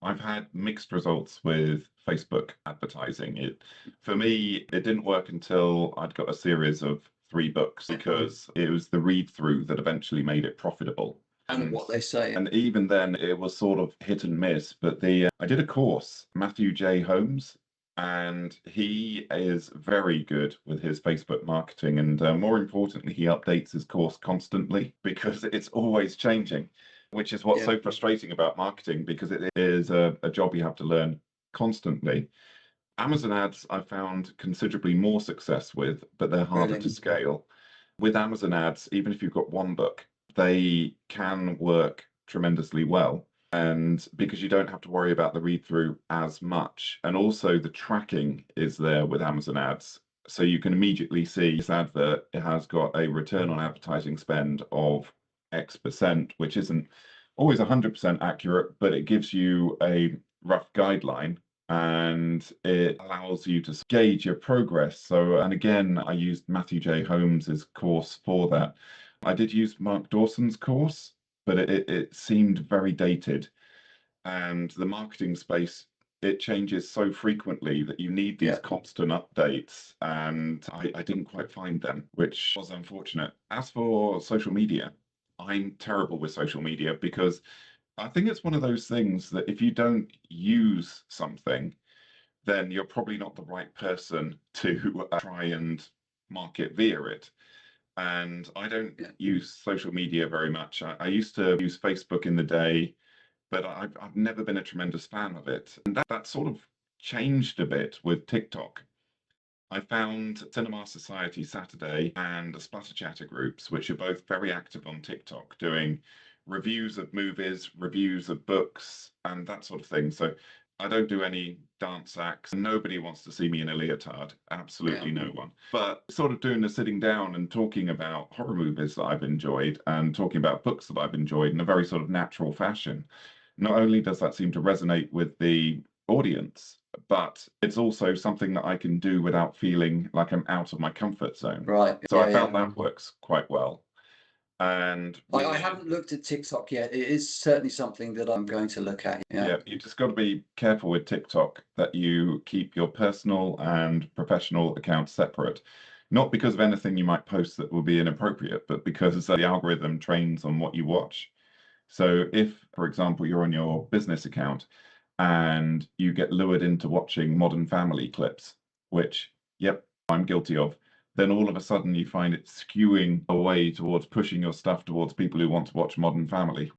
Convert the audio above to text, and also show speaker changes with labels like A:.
A: I've had mixed results with Facebook advertising. For me, it didn't work until I'd got a series of 3 books because it was the read through that eventually made it profitable.
B: And what they say.
A: And even then, it was sort of hit and miss. But I did a course, Matthew J. Holmes, and he is very good with his Facebook marketing. And more importantly, he updates his course constantly because it's always changing, which is what's so frustrating about marketing because it is a job you have to learn constantly. Amazon ads I found considerably more success with, but they're harder to scale. With Amazon ads, even if you've got 1 book, they can work tremendously well. And because you don't have to worry about the read through as much. And also the tracking is there with Amazon ads. So you can immediately see this advert, it has got a return on advertising spend of X%, which isn't always 100% accurate, but it gives you a rough guideline and it allows you to gauge your progress. So, and again, I used Matthew J. Holmes's course for that. I did use Mark Dawson's course, but it seemed very dated. And the marketing space, it changes so frequently that you need these constant updates. And I didn't quite find them, which was unfortunate. As for social media, I'm terrible with social media because I think it's one of those things that if you don't use something, then you're probably not the right person to try and market via it. And I don't use social media very much. I used to use Facebook in the day, but I've never been a tremendous fan of it. And that sort of changed a bit with TikTok. I found Cinema Society Saturday and the Splatter Chatter groups, which are both very active on TikTok, doing reviews of movies, reviews of books, and that sort of thing. So I don't do any dance acts. Nobody wants to see me in a leotard. Absolutely no one. But sort of doing the sitting down and talking about horror movies that I've enjoyed and talking about books that I've enjoyed in a very sort of natural fashion. Not only does that seem to resonate with the audience, but it's also something that I can do without feeling like I'm out of my comfort zone.
B: Right.
A: So I found that works quite well. And
B: I haven't looked at TikTok yet. It is certainly something that I'm going to look at.
A: yeah, you just got to be careful with TikTok that you keep your personal and professional accounts separate. Not because of anything you might post that will be inappropriate, but because the algorithm trains on what you watch. So if, for example, you're on your business account and you get lured into watching Modern Family clips, which, yep, I'm guilty of, then all of a sudden you find it skewing away towards pushing your stuff towards people who want to watch Modern Family,